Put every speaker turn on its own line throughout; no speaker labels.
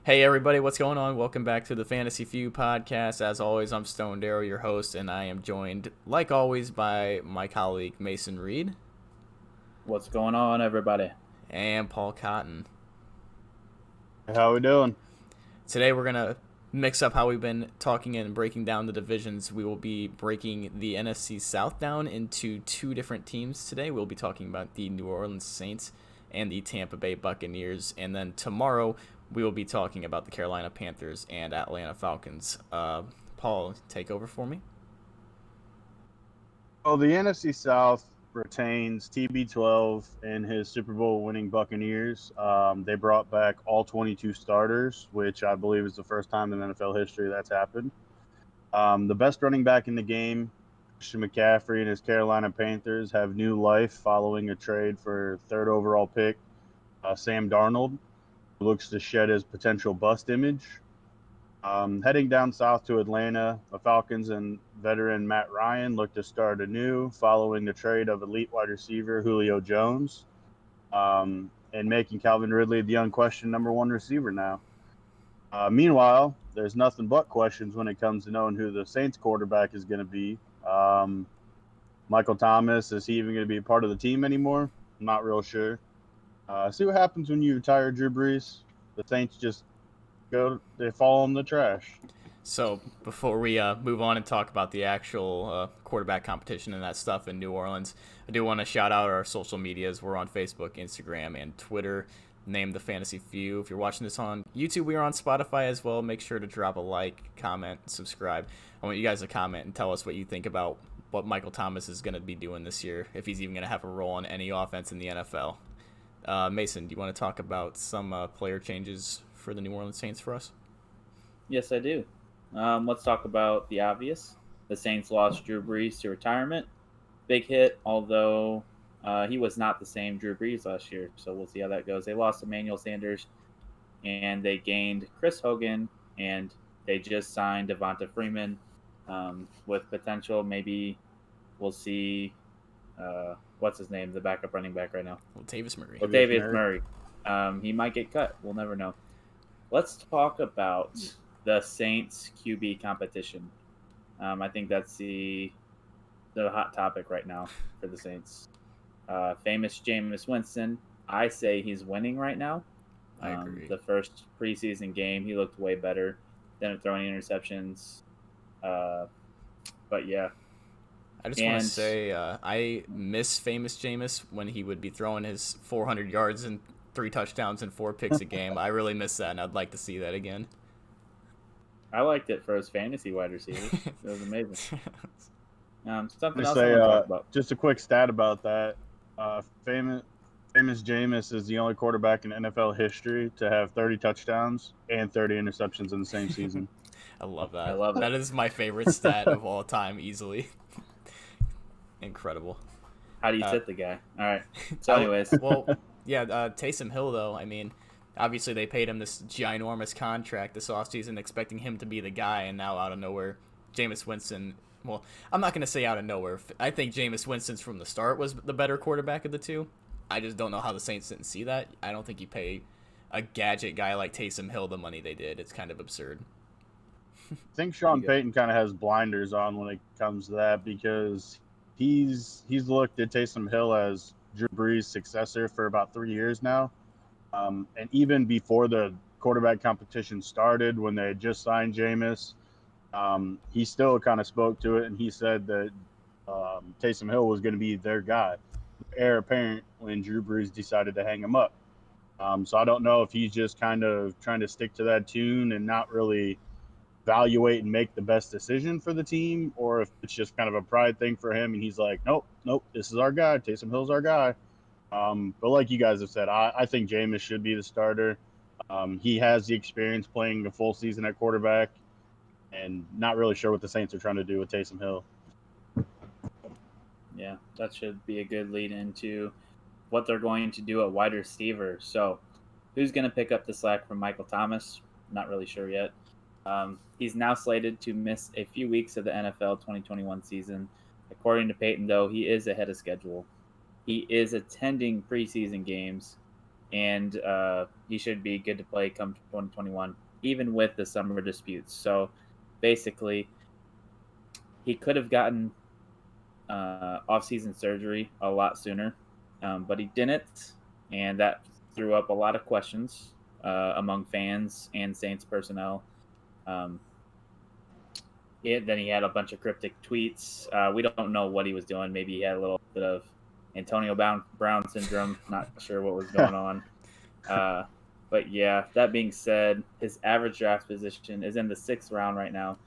Hey everybody, what's going on? Welcome back to the Fantasy Feud podcast. As always, I'm Stone Darrow, your host, and I am joined, like always, by my colleague Mason Reed
What's going on, everybody?
and Paul Cotton.
How we doing?
Today we're gonna mix up how we've been talking and breaking down the divisions. We will be breaking the NFC South down into two different teams today. We'll be talking about the New Orleans Saints and the Tampa Bay Buccaneers, and then tomorrow we will be talking about the Carolina Panthers and Atlanta Falcons. Paul, take over for me.
Well, the NFC South retains TB12 and his Super Bowl winning Buccaneers. They brought back all 22 starters, which I believe is the first time in NFL history that's happened. The best running back in the game, Christian McCaffrey, and his Carolina Panthers have new life following a trade for third overall pick, Sam Darnold, who looks to shed his potential bust image. Heading down south to Atlanta, the Falcons and veteran Matt Ryan look to start anew following the trade of elite wide receiver Julio Jones, and making Calvin Ridley the unquestioned number one receiver now. Meanwhile, there's nothing but questions when it comes to knowing who the Saints quarterback is going to be. Michael Thomas, is he even going to be a part of the team anymore? I'm not real sure. See what happens when you retire Drew Brees. The Saints just they fall in the trash.
So before we move on and talk about the actual quarterback competition and that stuff in New Orleans, I do want to shout out our social medias. We're on Facebook, Instagram, and Twitter. Name the Fantasy Few. If you're watching this on YouTube, we are on Spotify as well. Make sure to drop a like, comment, subscribe. I want you guys to comment and tell us what you think about what Michael Thomas is going to be doing this year, if he's even going to have a role in any offense in the NFL. Mason, do you want to talk about some player changes for the New Orleans Saints for us?
Yes, I do. Let's talk about the obvious. The Saints lost Drew Brees to retirement. Big hit, although he was not the same Drew Brees last year, so we'll see how that goes. They lost Emmanuel Sanders, and they gained Chris Hogan, and they just signed Devonta Freeman with potential. Maybe we'll see, what's his name, the backup running back right now?
Latavius Murray.
Latavius Murray. He might get cut. We'll never know. Let's talk about the Saints QB competition. I think that's the hot topic right now for the Saints. Famous Jameis Winston. I say he's winning right now.
I agree.
The first preseason game, he looked way better than throwing interceptions. But yeah.
I just want to say I miss famous Jameis when he would be throwing his 400 yards and 3 touchdowns and 4 picks a game. I really miss that, and I'd like to see that again.
I liked it for his fantasy wide receivers. It was amazing. Something else
Say,
I want to talk about.
just a quick stat about that. Famous Jameis is the only quarterback in NFL history to have 30 touchdowns and 30 interceptions in the same season.
I love that.
I love it.
That is my favorite stat of all time, easily. Incredible.
How do you sit the guy? All right. So, anyways.
Well, yeah, Taysom Hill, though, I mean, obviously they paid him this ginormous contract this offseason, expecting him to be the guy, and now out of nowhere, Jameis Winston. Well, I'm not going to say out of nowhere. I think Jameis Winston's from the start was the better quarterback of the two. I just don't know how the Saints didn't see that. I don't think you pay a gadget guy like Taysom Hill the money they did. It's kind of absurd.
I think Sean Payton kind of has blinders on when it comes to that because he's looked at Taysom Hill as Drew Brees' successor for about 3 years now. And even before the quarterback competition started, when they had just signed Jameis, he still kind of spoke to it, and he said that Taysom Hill was going to be their guy, heir apparent when Drew Brees decided to hang him up. So I don't know if he's just kind of trying to stick to that tune and not really evaluate and make the best decision for the team, or if it's just kind of a pride thing for him and he's like, nope, this is our guy. Taysom Hill's our guy. But like you guys have said, I think Jameis should be the starter. He has the experience playing a full season at quarterback, and not really sure what the Saints are trying to do with Taysom Hill.
Yeah, that should be a good lead into what they're going to do at wide receiver. So, who's going to pick up the slack from Michael Thomas? Not really sure yet. He's now slated to miss a few weeks of the NFL 2021 season. According to Peyton, though, he is ahead of schedule. He is attending preseason games, and he should be good to play come 2021, even with the summer disputes. So basically, he could have gotten off-season surgery a lot sooner, but he didn't, and that threw up a lot of questions among fans and Saints personnel. Then he had a bunch of cryptic tweets. We don't know what he was doing. Maybe he had a little bit of Antonio Brown syndrome. Not sure what was going on. But yeah, that being said, his average draft position is in the 6th round right now.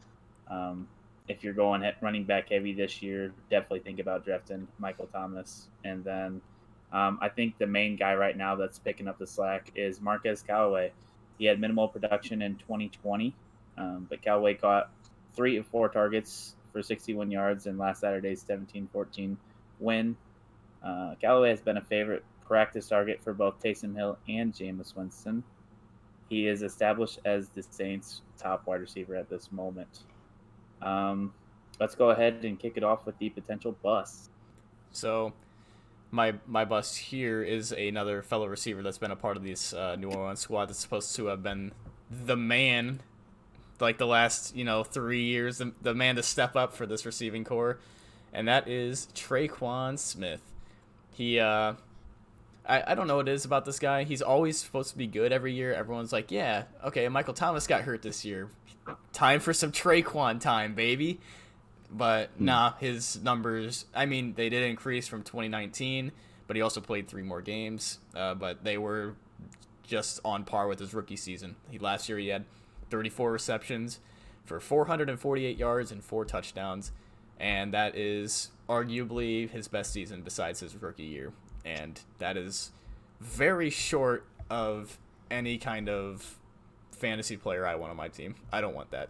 If you're going running back heavy this year, definitely think about drafting Michael Thomas. And then I think the main guy right now that's picking up the slack is Marquez Callaway. He had minimal production in 2020, but Callaway caught 3 of 4 targets for 61 yards in last Saturday's 17-14 win. Callaway has been a favorite practice target for both Taysom Hill and Jameis Winston. He is established as the Saints' top wide receiver at this moment. Let's go ahead and kick it off with the potential bust.
So my bust here is another fellow receiver that's been a part of this New Orleans squad that's supposed to have been the man, like the last 3 years, the man to step up for this receiving core, and that is Kwan Smith. He I don't know what it is about this guy. He's always supposed to be good every year. Everyone's like, yeah, okay, Michael Thomas got hurt this year. Time for some Traquan time, baby. But nah, his numbers, I mean, they did increase from 2019, but he also played 3 more games. But they were just on par with his rookie season. Last year he had 34 receptions for 448 yards and 4 touchdowns. And that is arguably his best season besides his rookie year. And that is very short of any kind of fantasy player I want on my team. I don't want that.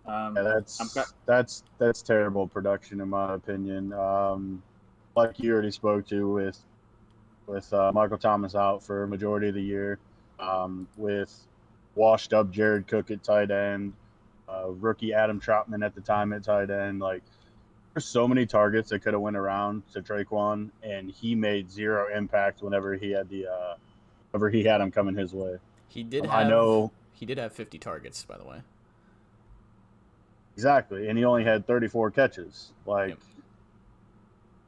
Yeah, that's terrible production in my opinion. Like you already spoke to with Michael Thomas out for a majority of the year, with washed up Jared Cook at tight end, rookie Adam Trautman at the time at tight end. Like, there's so many targets that could have went around to Traquan, and he made 0 impact whenever he had whenever he had him coming his way.
He did have 50 targets, by the way.
Exactly, and he only had 34 catches. Like, yep.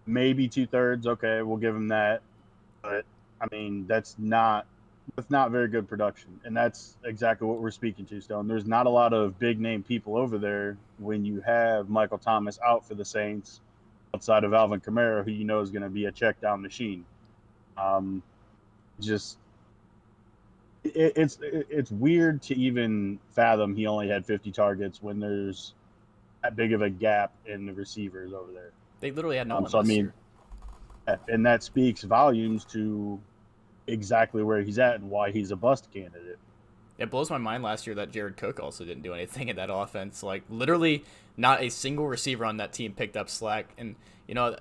Maybe 2/3. Okay, we'll give him that. But I mean, that's not very good production, and that's exactly what we're speaking to, Stone. There's not a lot of big name people over there when you have Michael Thomas out for the Saints, outside of Alvin Kamara, who you know is going to be a check down machine. It's weird to even fathom he only had 50 targets when there's that big of a gap in the receivers over there.
They literally had no one last year.
And that speaks volumes to exactly where he's at and why he's a bust candidate.
It blows my mind last year that Jared Cook also didn't do anything in that offense. Like, literally not a single receiver on that team picked up slack. And,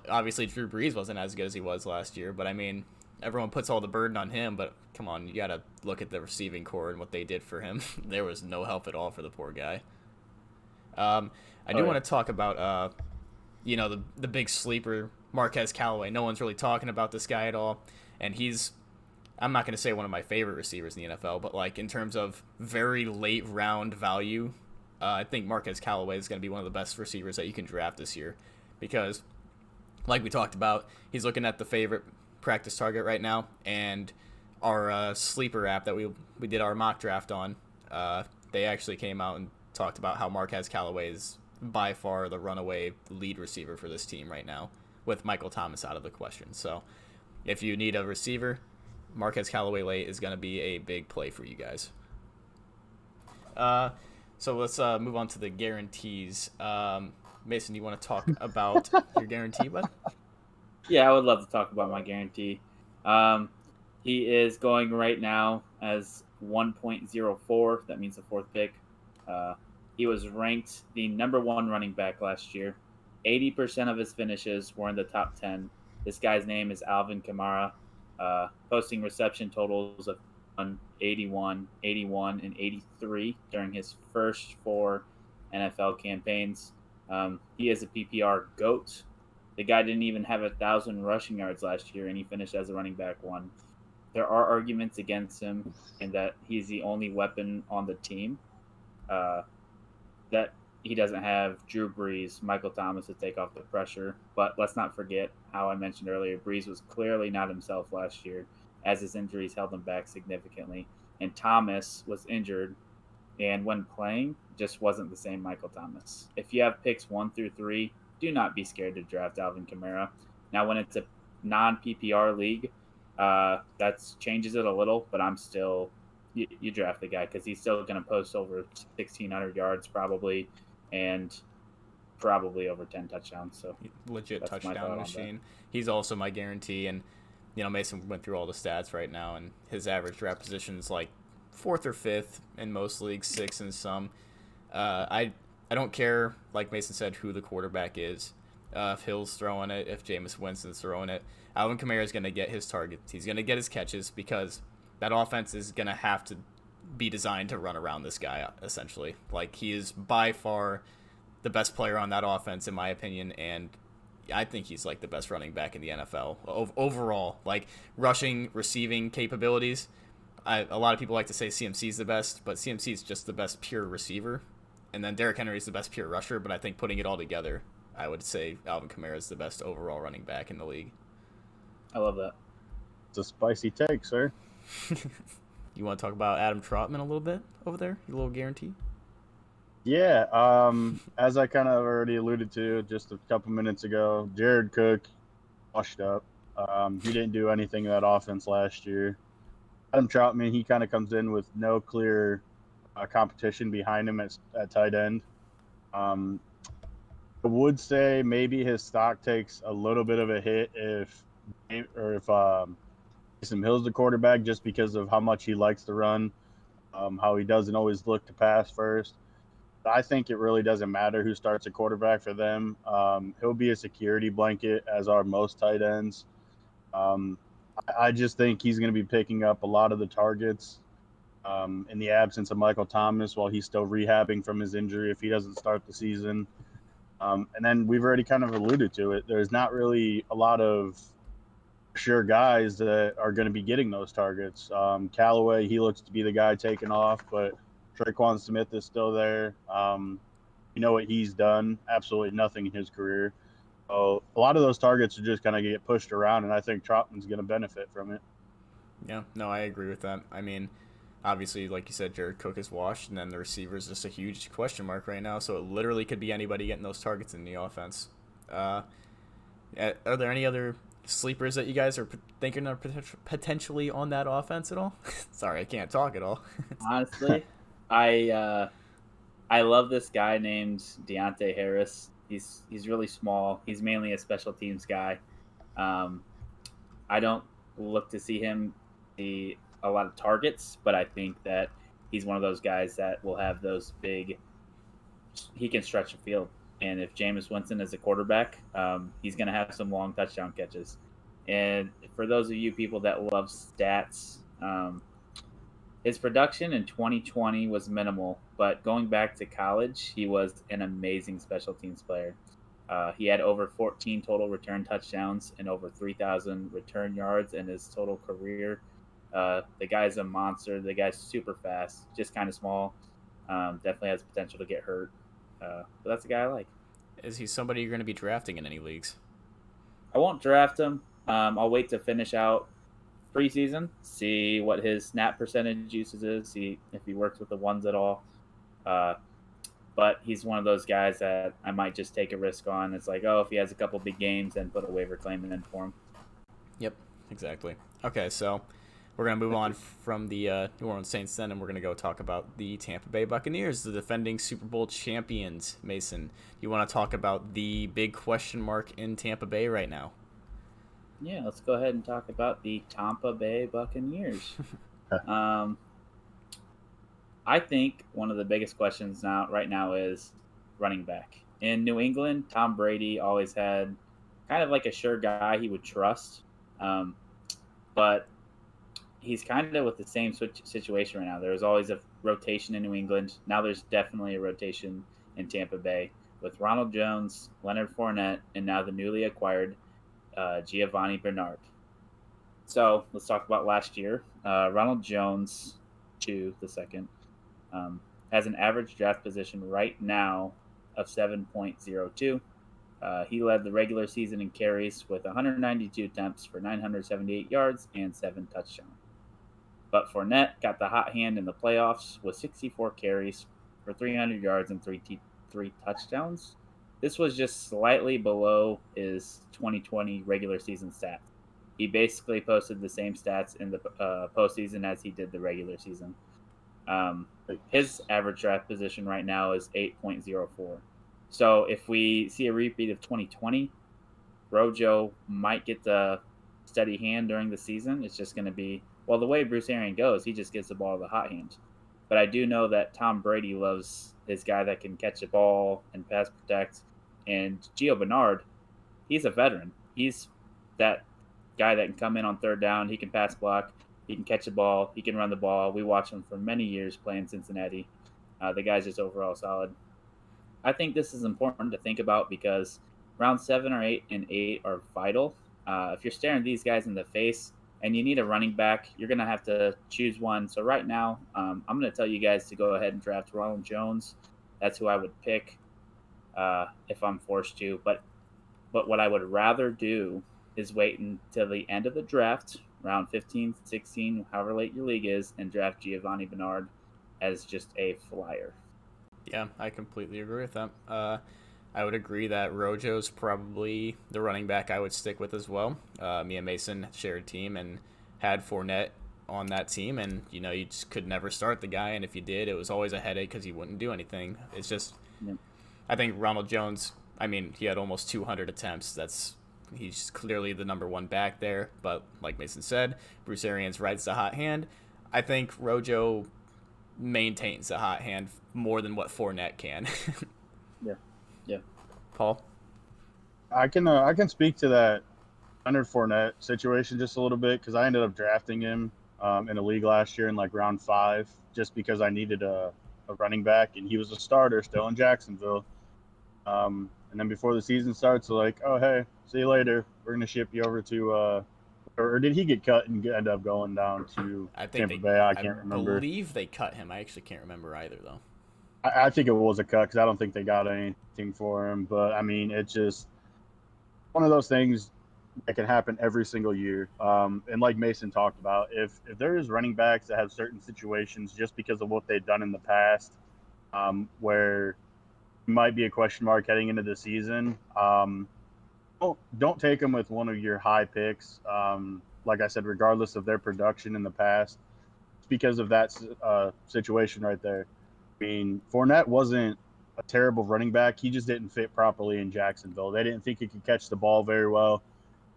obviously Drew Brees wasn't as good as he was last year. But, I mean, everyone puts all the burden on him. But, come on, you got to look at the receiving core and what they did for him. There was no help at all for the poor guy. I do want to talk about, the big sleeper, Marquez Callaway. No one's really talking about this guy at all. And I'm not going to say one of my favorite receivers in the NFL, but like in terms of very late round value, I think Marquez Callaway is going to be one of the best receivers that you can draft this year, because like we talked about, he's looking at the favorite practice target right now, and our sleeper app that we did our mock draft on, they actually came out and talked about how Marquez Callaway is by far the runaway lead receiver for this team right now, with Michael Thomas out of the question. So if you need a receiver, Marquez Callaway late is going to be a big play for you guys. So let's move on to the guarantees. Mason, you want to talk about your guarantee, bud?
Yeah, I would love to talk about my guarantee. He is going right now as 1.04. That means the 4th pick. He was ranked the number 1 running back last year. 80% of his finishes were in the top 10. This guy's name is Alvin Kamara. Posting reception totals of 81, 81, and 83 during his first 4 NFL campaigns. He is a PPR GOAT. The guy didn't even have 1,000 rushing yards last year, and he finished as a running back 1. there are arguments against him in that he's the only weapon on the team. That he doesn't have Drew Brees, Michael Thomas to take off the pressure. But let's not forget how I mentioned earlier, Brees was clearly not himself last year, as his injuries held him back significantly. And Thomas was injured, and when playing, just wasn't the same Michael Thomas. If you have picks 1 through 3, do not be scared to draft Alvin Kamara. Now, when it's a non-PPR league, that changes it a little, but I'm still you draft the guy because he's still going to post over 1,600 yards probably, and probably over 10 touchdowns. So
legit touchdown machine. He's also my guarantee, and Mason went through all the stats right now, and his average draft position is like 4th or 5th in most leagues, 6th in some. I don't care, like Mason said, who the quarterback is. If Hill's throwing it, if Jameis Winston's throwing it, Alvin Kamara is going to get his targets. He's going to get his catches because that offense is going to have to be designed to run around this guy, essentially. Like, he is by far the best player on that offense, in my opinion, and I think he's, like, the best running back in the NFL. Overall, like, rushing, receiving capabilities, a lot of people like to say CMC's the best, but CMC's just the best pure receiver, and then Derrick Henry's the best pure rusher, but I think putting it all together, I would say Alvin Kamara is the best overall running back in the league.
I love that.
It's a spicy take, sir.
You want to talk about Adam Trautman a little bit over there? Your little guarantee?
Yeah, as I kind of already alluded to just a couple minutes ago, Jared Cook washed up. He didn't do anything in that offense last year. Adam Trautman, he kind of comes in with no clear competition behind him at tight end. I would say maybe his stock takes a little bit of a hit if Taysom Hill's the quarterback, just because of how much he likes to run, how he doesn't always look to pass first. I think it really doesn't matter who starts a quarterback for them. He'll be a security blanket, as are most tight ends. I just think he's going to be picking up a lot of the targets in the absence of Michael Thomas while he's still rehabbing from his injury if he doesn't start the season. And then we've already kind of alluded to it. There's not really a lot of sure guys that are going to be getting those targets. Callaway, he looks to be the guy taking off, but Kwan Smith is still there. You know what he's done? Absolutely nothing in his career. So a lot of those targets are just going to get pushed around, and I think Troutman's going to benefit from it.
Yeah, no, I agree with that. I mean, obviously, like you said, Jared Cook is washed, and then the receiver is just a huge question mark right now, so it literally could be anybody getting those targets in the offense. Are there any other sleepers that you guys are thinking of potentially on that offense at all? Sorry, I can't talk at all.
Honestly, I love this guy named Deonte Harris. He's really small. He's mainly a special teams guy. I don't look to see him see a lot of targets, but I think that he's one of those guys that will have those big. He can stretch the field, and if Jameis Winston is a quarterback, he's going to have some long touchdown catches. And for those of you people that love stats, his production in 2020 was minimal, but going back to college, he was an amazing special teams player. He had over 14 total return touchdowns and over 3,000 return yards in his total career. The guy's a monster. The guy's super fast, just kind of small. Definitely has potential to get hurt. But that's the guy I like.
Is he somebody you're going to be drafting in any leagues?
I won't draft him. I'll wait to finish out preseason, see what his snap percentage usage is, see if he works with the ones at all. But he's one of those guys that I might just take a risk on. It's like, oh, if he has a couple big games, then put a waiver claim in for him.
Yep, exactly. Okay, so we're going to move on from the New Orleans Saints then, and we're going to go talk about the Tampa Bay Buccaneers, the defending Super Bowl champions. Mason, you want to talk about the big question mark in Tampa Bay right now?
Yeah, let's go ahead and talk about the Tampa Bay Buccaneers. I think one of the biggest questions right now is running back. In New England, Tom Brady always had kind of like a sure guy he would trust. But he's kind of with the same situation right now. There was always a rotation in New England. Now there's definitely a rotation in Tampa Bay with Ronald Jones, Leonard Fournette, and now the newly acquired Giovanni Bernard. So let's talk about last year. Ronald Jones, the second, has an average draft position right now of 7.02. He led the regular season in carries with 192 attempts for 978 yards and 7 touchdowns. But Fournette got the hot hand in the playoffs with 64 carries for 300 yards and three touchdowns. This was just slightly below his 2020 regular season stats. He basically posted the same stats in the postseason as he did the regular season. His average draft position right now is 8.04. So if we see a repeat of 2020, Rojo might get the steady hand during the season. It's just going to be, well, the way Bruce Arians goes, he just gives the ball to the hot hand. But I do know that Tom Brady loves his guy that can catch a ball and pass protect. And Gio Bernard, he's a veteran. He's that guy that can come in on third down. He can pass block. He can catch a ball. He can run the ball. We watched him for many years playing Cincinnati. The guy's just overall solid. I think this is important to think about because round 7 or 8 and 8 are vital. If you're staring these guys in the face and you need a running back, you're going to have to choose one. So right now, I'm going to tell you guys to go ahead and draft Ronald Jones. That's who I would pick if I'm forced to. But what I would rather do is wait until the end of the draft, round 15, 16, however late your league is, and draft Giovanni Bernard as just a flyer.
Yeah, I completely agree with that. I would agree that Rojo's probably the running back I would stick with as well. Me and Mason shared a team and had Fournette on that team, and you just could never start the guy, and if you did, it was always a headache because he wouldn't do anything. It's just, I think Ronald Jones, he had almost 200 attempts. He's clearly the number one back there, but like Mason said, Bruce Arians rides the hot hand. I think Rojo maintains the hot hand more than what Fournette can.
Yeah.
Paul?
I can speak to that Leonard Fournette situation just a little bit because I ended up drafting him in a league last year in like round 5 just because I needed a running back, and he was a starter still in Jacksonville. And then before the season starts, like, oh, hey, see you later. We're going to ship you over to or did he get cut and end up going down to Tampa Bay? I can't remember.
I believe they cut him. I actually can't remember either, though.
I think it was a cut because I don't think they got anything for him. But, it's just one of those things that can happen every single year. And like Mason talked about, if there is running backs that have certain situations just because of what they've done in the past where might be a question mark heading into the season, don't take them with one of your high picks. Like I said, regardless of their production in the past, it's because of that situation right there. Fournette wasn't a terrible running back. He just didn't fit properly in Jacksonville. They didn't think he could catch the ball very well.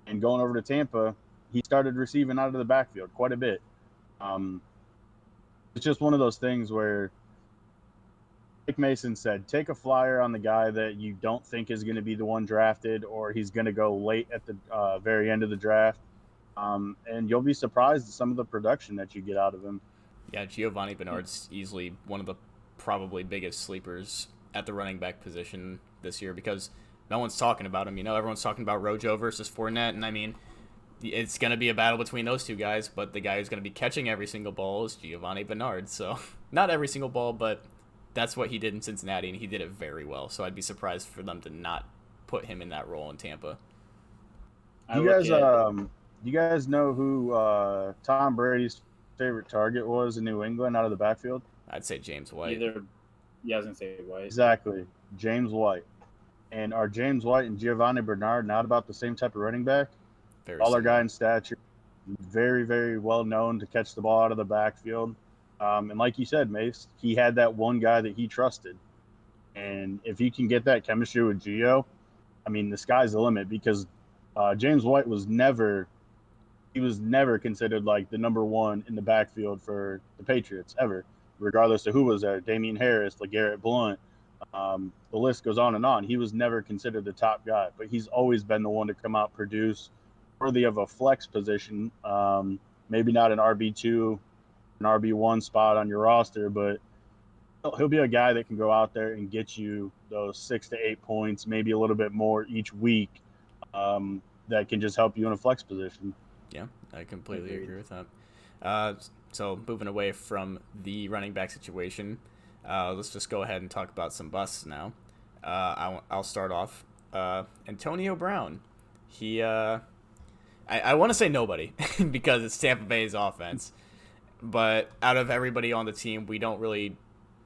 And going over to Tampa, he started receiving out of the backfield quite a bit. It's just one of those things where, like Mason said, take a flyer on the guy that you don't think is going to be the one drafted, or he's going to go late at the very end of the draft. And you'll be surprised at some of the production that you get out of him.
Yeah, Giovanni Bernard's easily one of the probably biggest sleepers at the running back position this year because no one's talking about him. Everyone's talking about Rojo versus Fournette, and it's going to be a battle between those two guys, but the guy who's going to be catching every single ball is Giovanni Bernard. So not every single ball, but that's what he did in Cincinnati, and he did it very well. So I'd be surprised for them to not put him in that role in Tampa.
You guys know who Tom Brady's favorite target was in New England out of the backfield?
I'd say James White.
I was going to say White.
Exactly, James White. And are James White and Giovanni Bernard not about the same type of running back? Taller guy in stature, very, very well known to catch the ball out of the backfield. And like you said, Mace, he had that one guy that he trusted. And if he can get that chemistry with Gio, the sky's the limit because James White was never considered like the number one in the backfield for the Patriots ever, regardless of who was there. Damian Harris, LeGarrette Blount, the list goes on and on. He was never considered the top guy, but he's always been the one to come out, produce, worthy of a flex position. Maybe not an RB2, an RB1 spot on your roster, but he'll be a guy that can go out there and get you those 6 to 8 points, maybe a little bit more each week, that can just help you in a flex position.
Yeah, I completely
Agreed.
agree with that. So moving away from the running back situation, let's just go ahead and talk about some busts now. I'll start off. Antonio Brown. I want to say nobody because it's Tampa Bay's offense. But out of everybody on the team, we don't really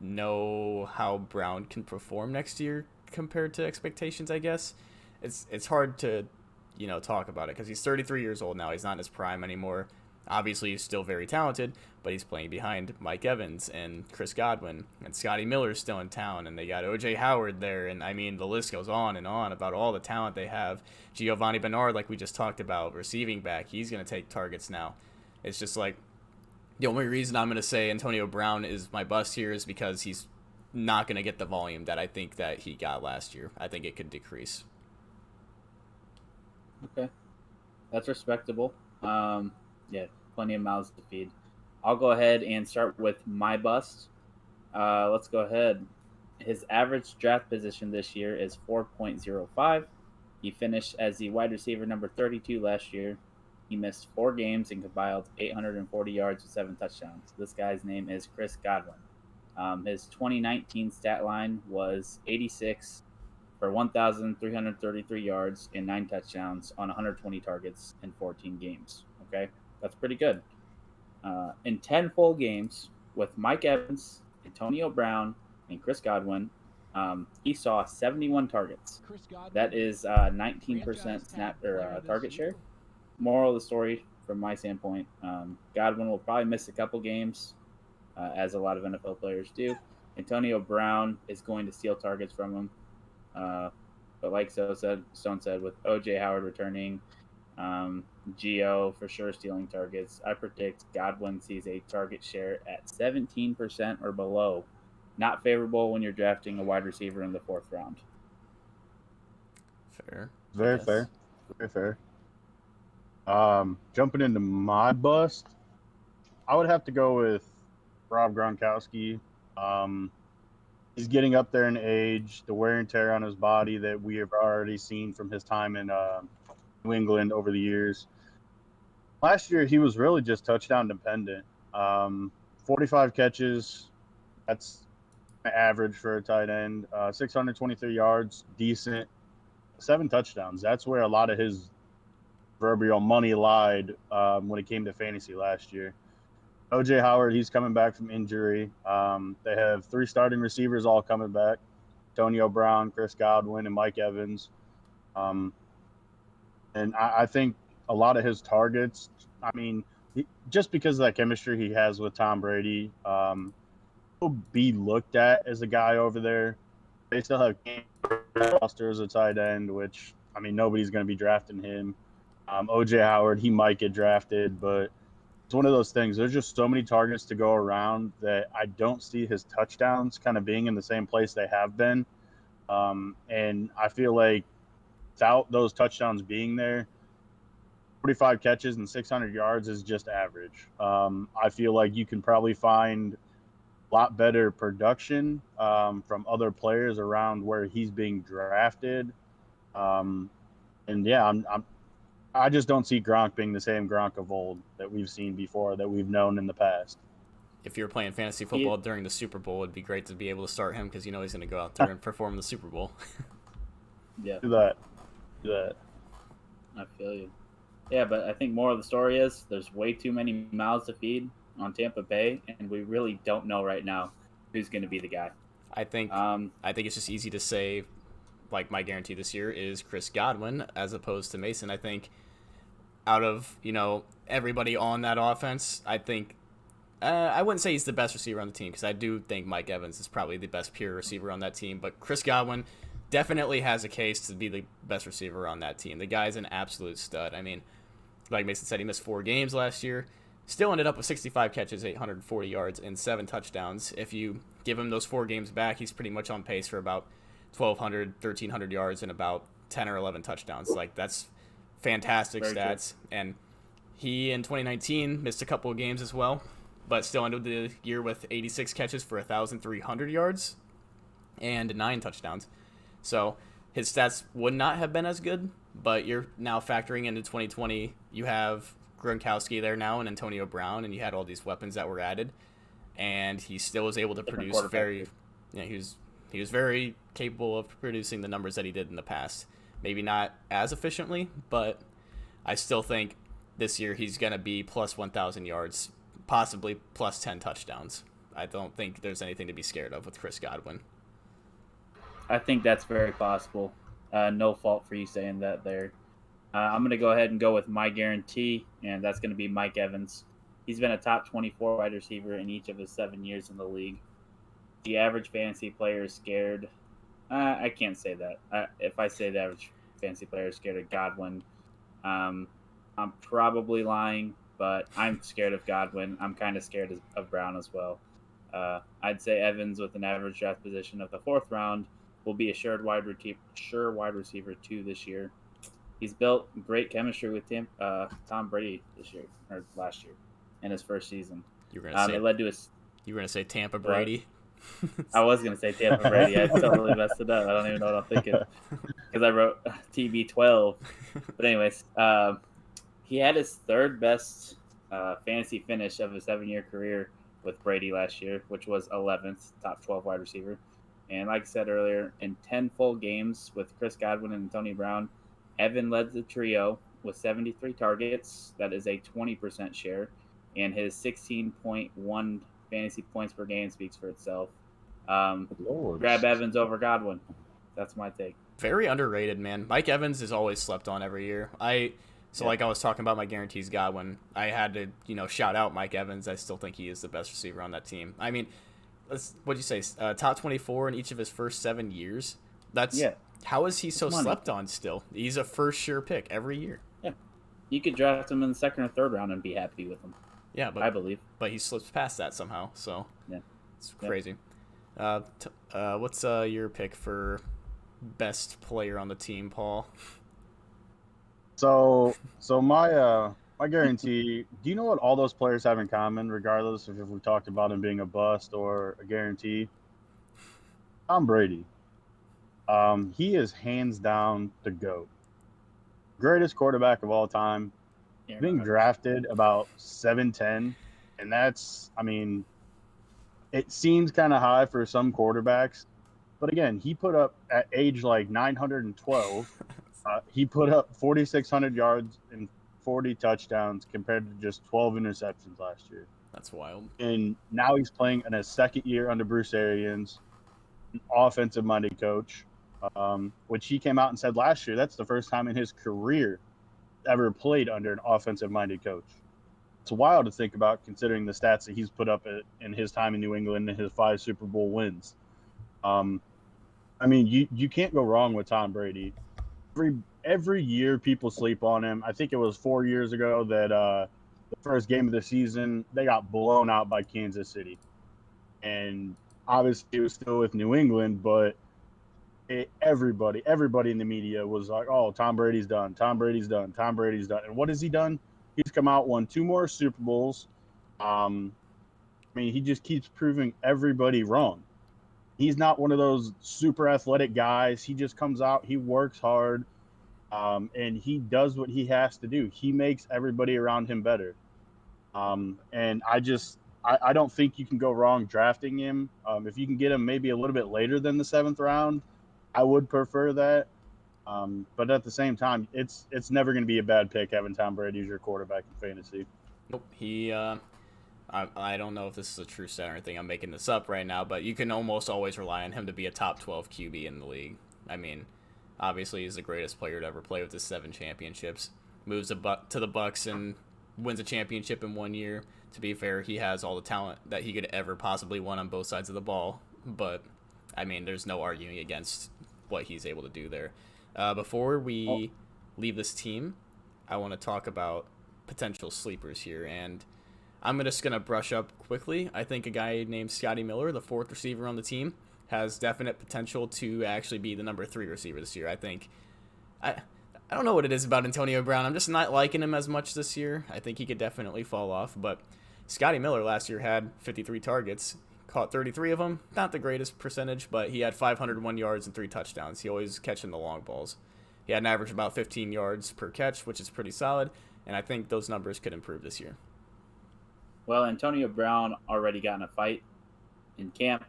know how Brown can perform next year compared to expectations, I guess. It's hard to, talk about it because he's 33 years old now. He's not in his prime anymore. Obviously, he's still very talented, but he's playing behind Mike Evans and Chris Godwin, and Scotty Miller's still in town, and they got O.J. Howard there, and I mean, the list goes on and on about all the talent they have. Giovanni Bernard, like we just talked about, receiving back, he's going to take targets now. It's just like, the only reason I'm going to say Antonio Brown is my bust here is because he's not going to get the volume that I think that he got last year. I think it could decrease.
Okay, that's respectable. Yeah, plenty of mouths to feed. I'll go ahead and start with my bust. Let's go ahead. His average draft position this year is 4.05. He finished as the wide receiver number 32 last year. He missed 4 games and compiled 840 yards with 7 touchdowns. This guy's name is Chris Godwin. His 2019 stat line was 86 for 1,333 yards and 9 touchdowns on 120 targets in 14 games. Okay, that's pretty good. In 10 full games with Mike Evans, Antonio Brown, and Chris Godwin, he saw 71 targets. That is 19% snap or target share. Moral of the story, from my standpoint, Godwin will probably miss a couple games, as a lot of NFL players do. Antonio Brown is going to steal targets from him. But like Stone said, with O.J. Howard returning, Gio for sure stealing targets, I predict Godwin sees a target share at 17% or below. Not favorable when you're drafting a wide receiver in the 4th round.
Fair.
Very fair. Very fair. Jumping into my bust, I would have to go with Rob Gronkowski. He's getting up there in age, the wear and tear on his body that we have already seen from his time in New England over the years. Last year, he was really just touchdown dependent. 45 catches, that's average for a tight end. 623 yards, decent. 7 touchdowns. That's where a lot of his proverbial money lied when it came to fantasy last year. O.J. Howard, he's coming back from injury. They have 3 starting receivers all coming back. Antonio Brown, Chris Godwin, and Mike Evans. And I think a lot of his targets, I mean, just because of that chemistry he has with Tom Brady, he'll be looked at as a guy over there. They still have Foster as a tight end, which, I mean, nobody's going to be drafting him. O.J. Howard, he might get drafted, but it's one of those things. There's just so many targets to go around that I don't see his touchdowns kind of being in the same place they have been. And I feel like without those touchdowns being there, 45 catches and 600 yards is just average. I feel like you can probably find a lot better production from other players around where he's being drafted. And yeah, I just don't see Gronk being the same Gronk of old that we've seen before, that we've known in the past.
If you're playing fantasy football during the Super Bowl, it'd be great to be able to start him because he's going to go out there and perform in the Super Bowl.
Yeah.
Do that.
I feel you. Yeah, but I think more of the story is there's way too many mouths to feed on Tampa Bay, and we really don't know right now who's going to be the guy.
I think it's just easy to say, like, my guarantee this year is Chris Godwin as opposed to Mason. I think out of, everybody on that offense, I think I wouldn't say he's the best receiver on the team because I do think Mike Evans is probably the best pure receiver on that team, but Chris Godwin definitely has a case to be the best receiver on that team. The guy's an absolute stud. I mean, like Mason said, he missed 4 games last year. Still ended up with 65 catches, 840 yards, and 7 touchdowns. If you give him those 4 games back, he's pretty much on pace for about 1,200, 1,300 yards and about 10 or 11 touchdowns. Like, that's fantastic stats. And he, in 2019, missed a couple of games as well, but still ended the year with 86 catches for 1,300 yards and 9 touchdowns. So his stats would not have been as good, but you're now factoring into 2020. You have Gronkowski there now and Antonio Brown, and you had all these weapons that were added, and he still was able to produce he was very capable of producing the numbers that he did in the past. Maybe not as efficiently, but I still think this year he's going to be plus 1,000 yards, possibly plus 10 touchdowns. I don't think there's anything to be scared of with Chris Godwin.
I think that's very possible. No fault for you saying that there. I'm going to go ahead and go with my guarantee, and that's going to be Mike Evans. He's been a top 24 wide receiver in each of his 7 years in the league. The average fantasy player is scared. I can't say that. If I say the average fantasy player is scared of Godwin, I'm probably lying, but I'm scared of Godwin. I'm kind of scared of Brown as well. I'd say Evans with an average draft position of the 4th round will be a sure wide receiver 2 this year. He's built great chemistry with Tom Brady this year or last year in his first season.
You were gonna say Tampa Brady.
I was gonna say Tampa Brady. I totally messed it up. I don't even know what I'm thinking because I wrote TB12. But anyways, he had his 3rd best fantasy finish of his 7-year career with Brady last year, which was 11th, top 12 wide receiver. And like I said earlier, in 10 full games with Chris Godwin and Antonio Brown, Evan led the trio with 73 targets. That is a 20% share. And his 16.1 fantasy points per game speaks for itself. Grab Evans over Godwin. That's my take.
Very underrated, man. Mike Evans is always slept on every year. Like I was talking about my guarantees Godwin, I had to, shout out Mike Evans. I still think he is the best receiver on that team. I mean, what'd you say? Top 24 in each of his first 7 years? How is he so slept on still? He's a first sure pick every year.
Yeah. You could draft him in the 2nd or 3rd round and be happy with him.
Yeah, but
I believe.
But he slips past that somehow, so
yeah.
It's crazy. What's your pick for best player on the team, Paul?
So my guarantee, do you know what all those players have in common, regardless of if we talked about him being a bust or a guarantee? Tom Brady. He is hands down the GOAT. Greatest quarterback of all time. Being drafted about 7'10", and that's, it seems kind of high for some quarterbacks. But again, he put up, at age like 912, he put up 4,600 yards and 40 touchdowns compared to just 12 interceptions last year.
That's wild.
And now he's playing in his 2nd year under Bruce Arians, an offensive-minded coach, which he came out and said last year that's the first time in his career ever played under an offensive-minded coach. It's wild to think about considering the stats that he's put up in his time in New England and his 5 Super Bowl wins. You can't go wrong with Tom Brady. Every year people sleep on him. I think it was 4 years ago that the first game of the season, they got blown out by Kansas City. And obviously it was still with New England, but everybody in the media was like, oh, Tom Brady's done. Tom Brady's done. Tom Brady's done. And what has he done? He's come out, won 2 more Super Bowls. He just keeps proving everybody wrong. He's not one of those super athletic guys. He just comes out, he works hard, and he does what he has to do. He makes everybody around him better. And I don't think you can go wrong drafting him. If you can get him maybe a little bit later than the 7th round, I would prefer that. But at the same time, it's never going to be a bad pick having Tom Brady as your quarterback in fantasy.
Nope. I don't know if this is a true stat or anything. I'm making this up right now, but you can almost always rely on him to be a top 12 QB in the league. Obviously he's the greatest player to ever play with his 7 championships. Moves to the Bucs and wins a championship in 1 year. To be fair, he has all the talent that he could ever possibly want on both sides of the ball. But, there's no arguing against what he's able to do there. Before we leave this team, I want to talk about potential sleepers here, and I'm just going to brush up quickly. I think a guy named Scotty Miller, the 4th receiver on the team, has definite potential to actually be the number 3 receiver this year. I don't know what it is about Antonio Brown. I'm just not liking him as much this year. I think he could definitely fall off, but Scotty Miller last year had 53 targets, caught 33 of them. Not the greatest percentage, but he had 501 yards and 3 touchdowns. He always catching the long balls. He had an average of about 15 yards per catch, which is pretty solid. and I think those numbers could improve this year.
Well, Antonio Brown already got in a fight in camp.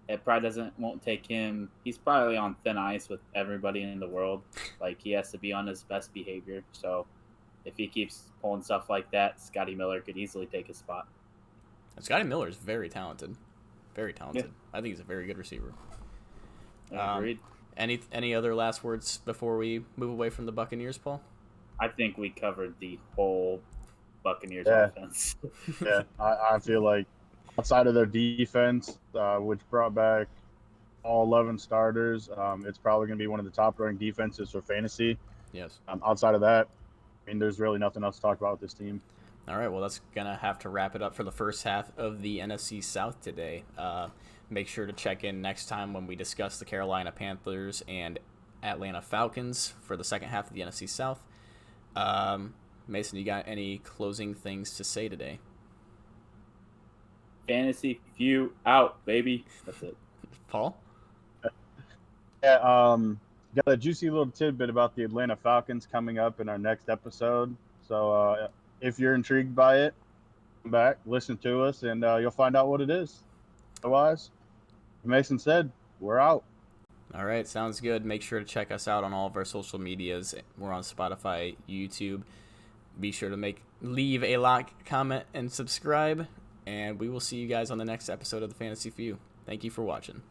It probably won't take him. He's probably on thin ice with everybody in the world. Like, he has to be on his best behavior. So if he keeps pulling stuff like that, Scotty Miller could easily take his spot.
Scotty Miller is very talented. Very talented. Yeah. I think he's a very good receiver.
Agreed.
Any other last words before we move away from the Buccaneers, Paul?
I think we covered the whole Buccaneers offense.
Yeah, I feel like outside of their defense, which brought back all 11 starters, it's probably going to be one of the top-ranked defenses for fantasy.
Yes.
Outside of that, I mean, there's really nothing else to talk about with this team.
All right, well, that's going to have to wrap it up for the first half of the NFC South today. Make sure to check in next time when we discuss the Carolina Panthers and Atlanta Falcons for the second half of the NFC South. Mason, you got any closing things to say today?
Fantasy Few out, baby. That's it.
Paul?
Yeah, got a juicy little tidbit about the Atlanta Falcons coming up in our next episode. So if you're intrigued by it, come back, listen to us, and you'll find out what it is. Otherwise, Mason said, we're out.
All right, sounds good. Make sure to check us out on all of our social medias. We're on Spotify, YouTube. Be sure to leave a like, comment, and subscribe. And we will see you guys on the next episode of the Fantasy Few. Thank you for watching.